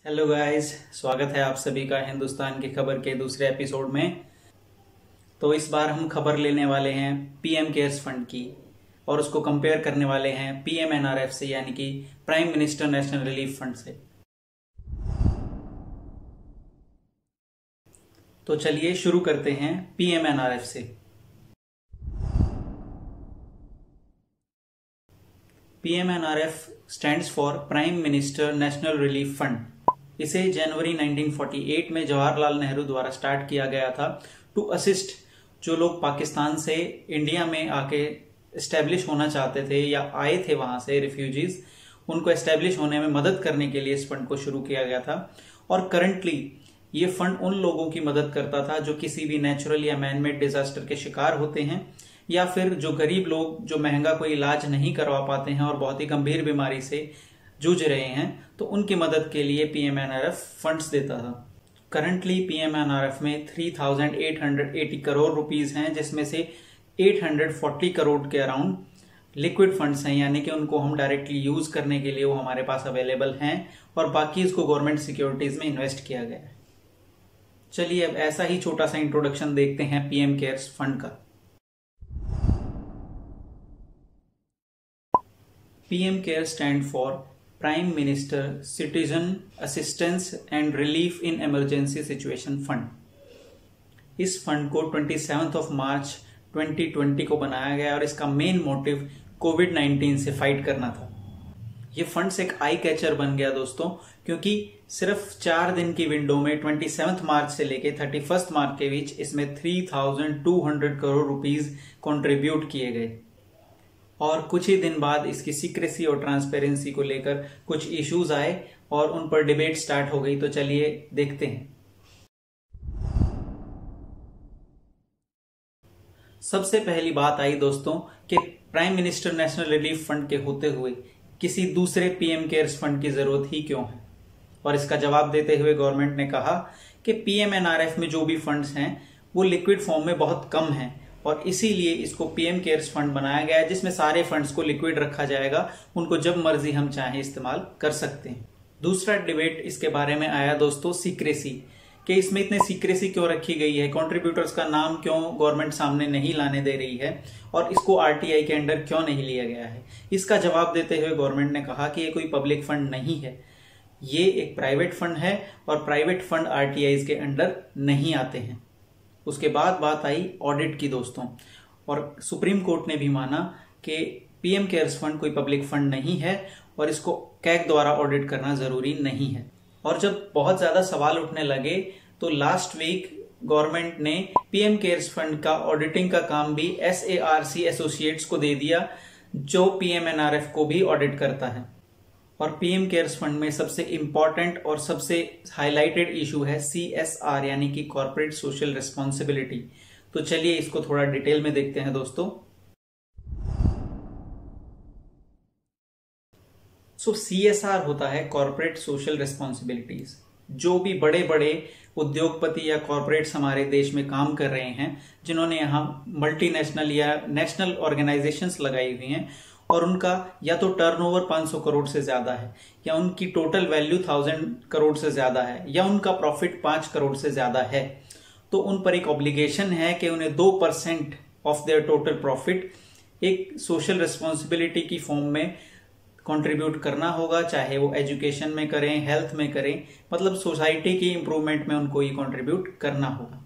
Hello guys, स्वागत है आप सभी का हिंदुस्तान की खबर के दूसरे एपिसोड में। तो इस बार हम खबर लेने वाले हैं पीएम केयर्स फंड की और उसको कंपेयर करने वाले हैं पीएमएनआरएफ से, यानी कि prime minister national relief fund से। तो चलिए शुरू करते हैं पीएमएनआरएफ से। PMNRF stands for prime minister national relief fund. इसे जनवरी 1948 में जवाहरलाल नेहरू द्वारा स्टार्ट किया गया था टू असिस्ट जो लोग पाकिस्तान से इंडिया में आके एस्टेब्लिश होना चाहते थे या आए थे वहां से रिफ्यूजीज, उनको एस्टेब्लिश होने में मदद करने के लिए इस फंड को शुरू किया गया था। और करंटली ये फंड उन लोगों की मदद करता था जो किसी भी नेचुरल या मैनमेड डिजास्टर के शिकार होते हैं, या फिर जो गरीब लोग जो महंगा कोई इलाज नहीं करवा पाते हैं और बहुत ही गंभीर बीमारी से जूझ रहे हैं, तो उनकी मदद के लिए पीएमएनआरएफ फंड्स देता था। करंटली पीएमएनआरएफ में 3,880 करोड़ रुपीस हैं, जिसमें से 840 करोड़ के अराउंड लिक्विड फंड्स हैं, यानी कि उनको हम डायरेक्टली यूज करने के लिए वो हमारे पास अवेलेबल हैं, और बाकी इसको गवर्नमेंट सिक्योरिटीज में इन्वेस्ट किया गया है। चलिए अब ऐसा ही छोटा सा इंट्रोडक्शन देखते हैं पीएम केयर्स फंड का। PM care stand for prime minister citizen assistance and relief in emergency situation fund. इस फंड को 27 मार्च 2020 को बनाया गया और इसका मेन मोटिव कोविड-19 से फाइट करना था। ये फंड्स एक आई कैचर बन गया दोस्तों, क्योंकि सिर्फ 4 दिन की विंडो में 27 मार्च से लेके 31 मार्च के बीच इसमें 3,200 करोड़ रुपीस कंट्रीब्यूट किए गए। और कुछ ही दिन बाद इसकी सीक्रेसी और ट्रांसपेरेंसी को लेकर कुछ इश्यूज आए और उन पर डिबेट स्टार्ट हो गई। तो चलिए देखते हैं। सबसे पहली बात आई दोस्तों कि prime minister national relief fund के होते हुए किसी दूसरे पीएम केयर्स फंड की जरूरत ही क्यों है। और इसका जवाब देते हुए गवर्नमेंट ने कहा कि पीएमएनआरएफ में जो भी फंड्स हैं वो लिक्विड फॉर्म में बहुत कम हैं, और इसीलिए इसको पीएम केयर्स फंड बनाया गया है, जिसमें सारे फंड्स को लिक्विड रखा जाएगा, उनको जब मर्जी हम चाहें इस्तेमाल कर सकते हैं। दूसरा डिबेट इसके बारे में आया दोस्तों सीक्रेसी, कि इसमें इतने सीक्रेसी क्यों रखी गई है, कंट्रीब्यूटर्स का नाम क्यों गवर्नमेंट सामने नहीं लाने दे रही है, और इसको आरटीआई के अंडर क्यों नहीं लिया गया है। इसका जवाब देते हुए गवर्नमेंट ने कहा कि ये कोई पब्लिक फंड नहीं है, ये एक प्राइवेट फंड है और प्राइवेट फंड आरटीआई के अंडर नहीं आते हैं। उसके बाद बात आई ऑडिट की दोस्तों, और सुप्रीम कोर्ट ने भी माना कि पीएम केयर्स फंड कोई पब्लिक फंड नहीं है और इसको कैग द्वारा ऑडिट करना जरूरी नहीं है। और जब बहुत ज्यादा सवाल उठने लगे तो लास्ट वीक गवर्नमेंट ने पीएम केयर्स फंड का ऑडिटिंग का काम भी SARC एसोसिएट्स को दे दिया, जो पीएमएनआरएफ को भी ऑडिट करता है। और पीएम केयर्स फंड में सबसे इंपॉर्टेंट और सबसे हाईलाइटेड इशू है CSR, यानी कि कॉर्पोरेट सोशल रिस्पॉन्सिबिलिटी। तो चलिए इसको थोड़ा डिटेल में देखते हैं दोस्तों। CSR होता है कॉर्पोरेट सोशल रिस्पॉन्सिबिलिटीज। जो भी बड़े बड़े उद्योगपति या कॉर्पोरेट्स हमारे देश में काम कर रहे हैं, जिन्होंने यहाँ मल्टीनेशनल या नेशनल ऑर्गेनाइजेशंस लगाई हुई हैं, और उनका या तो टर्नओवर 500 करोड़ से ज्यादा है, या उनकी टोटल वैल्यू 1000 करोड़ से ज्यादा है, या उनका प्रॉफिट 5 करोड़ से ज्यादा है, तो उन पर एक ऑब्लिगेशन है कि उन्हें 2% ऑफ देयर टोटल प्रॉफिट एक सोशल रिस्पॉन्सिबिलिटी की फॉर्म में कंट्रीब्यूट करना होगा, चाहे वो एजुकेशन में करें, हेल्थ में करें, मतलब सोसाइटी की इंप्रूवमेंट में उनको ये कंट्रीब्यूट करना होगा।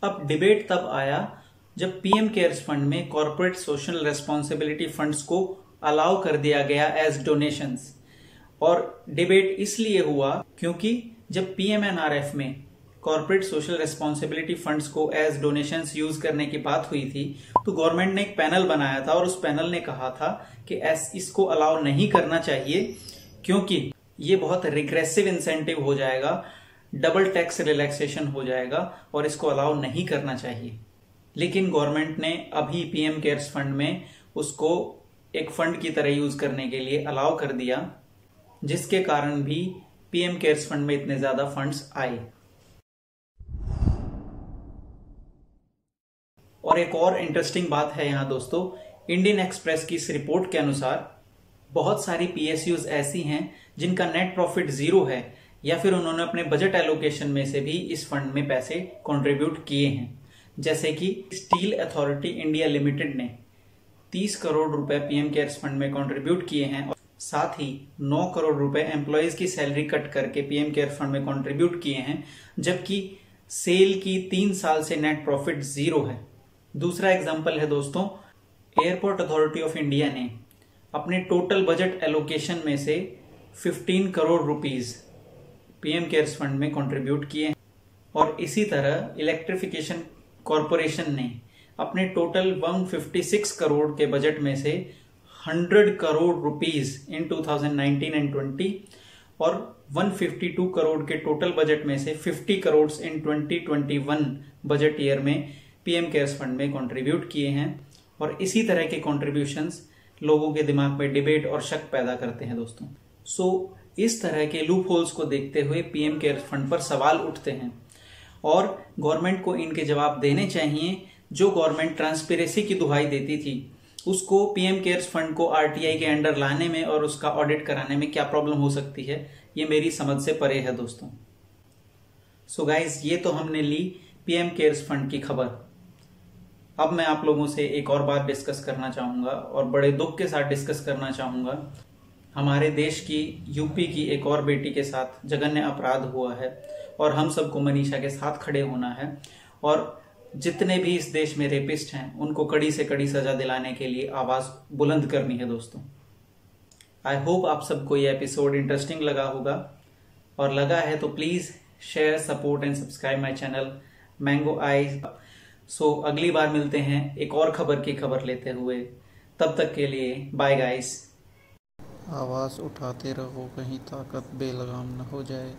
अब डिबेट तब आया जब पीएम केयर्स फंड में कॉर्पोरेट सोशल रेस्पॉन्सिबिलिटी फंड्स को अलाउ कर दिया गया एज डोनेशंस। और डिबेट इसलिए हुआ क्योंकि जब पीएमएनआरएफ में कॉर्पोरेट सोशल रेस्पॉन्सिबिलिटी फंड्स को एज डोनेशंस यूज करने की बात हुई थी, तो गवर्नमेंट ने एक पैनल बनाया था और उस पैनल ने कहा था कि इसको अलाउ नहीं करना चाहिए, क्योंकि ये बहुत रिग्रेसिव इंसेंटिव हो जाएगा, डबल टैक्स रिलैक्सेशन हो जाएगा, और इसको अलाउ नहीं करना चाहिए। लेकिन गवर्नमेंट ने अभी पीएम केयर्स फंड में उसको एक फंड की तरह यूज करने के लिए अलाउ कर दिया, जिसके कारण भी पीएम केयर्स फंड में इतने ज्यादा फंड्स आए। और एक और इंटरेस्टिंग बात है यहाँ दोस्तों, इंडियन एक्सप्रेस की इस रिपोर्ट के अनुसार बहुत सारी PSUs ऐसी हैं जिनका नेट प्रॉफिट 0 है, या फिर उन्होंने अपने बजट एलोकेशन में से भी इस फंड में पैसे कंट्रीब्यूट किए हैं। जैसे कि स्टील अथॉरिटी इंडिया लिमिटेड ने 30 करोड़ रुपए पीएम केयर्स फंड में कंट्रीब्यूट किए हैं और साथ ही 9 करोड़ रुपए एम्प्लॉयज की सैलरी कट करके पीएम केयर फंड में कंट्रीब्यूट किए हैं, जबकि सेल की 3 साल से नेट प्रॉफिट 0 है। दूसरा एग्जांपल है दोस्तों, एयरपोर्ट अथॉरिटी ऑफ इंडिया ने अपने टोटल बजट एलोकेशन में से 15 crore rupees PM cares fund में कंट्रीब्यूट किए हैं। और इसी तरह इलेक्ट्रिफिकेशन कॉरपोरेशन ने अपने टोटल 156 करोड़ के बजट में से 100 करोड़ रुपीस इन 2019 एंड 20 और 152 करोड़ के टोटल बजट में से 50 करोड़ इन 2021 बजट ईयर में पीएम केयर्स फंड में कंट्रीब्यूट किए हैं। और इसी तरह के कंट्रीब्यूशंस लोगों के दिमाग में डिबेट और शक पैदा करते हैं दोस्तों। सो इस तरह के लूप होल्स को देखते हुए पीएम केयर्स फंड पर सवाल उठते हैं और गवर्नमेंट को इनके जवाब देने चाहिए। जो गवर्नमेंट ट्रांसपेरेंसी की दुहाई देती थी, उसको पीएम केयर्स फंड को आरटीआई के अंडर लाने में और उसका ऑडिट कराने में क्या प्रॉब्लम हो सकती है, ये मेरी समझ से परे है दोस्तों। सो गाइज, ये तो हमने ली पीएम केयर्स फंड की खबर। अब मैं आप लोगों से एक और बात डिस्कस करना चाहूंगा और बड़े दुख के साथ डिस्कस करना चाहूंगा। हमारे देश की यूपी की एक और बेटी के साथ जघन्य अपराध हुआ है और हम सबको मनीषा के साथ खड़े होना है और जितने भी इस देश में रेपिस्ट हैं उनको कड़ी से कड़ी सजा दिलाने के लिए आवाज बुलंद करनी है दोस्तों। आई होप आप सबको ये एपिसोड इंटरेस्टिंग लगा होगा, और लगा है तो please share, support and subscribe my channel Mango Eyes. So अगली बार मिलते हैं एक और खबर की खबर लेते हुए। तब तक के लिए बाय गाइस। आवाज उठाते रहो, कहीं ताकत बेलगाम न हो जाए।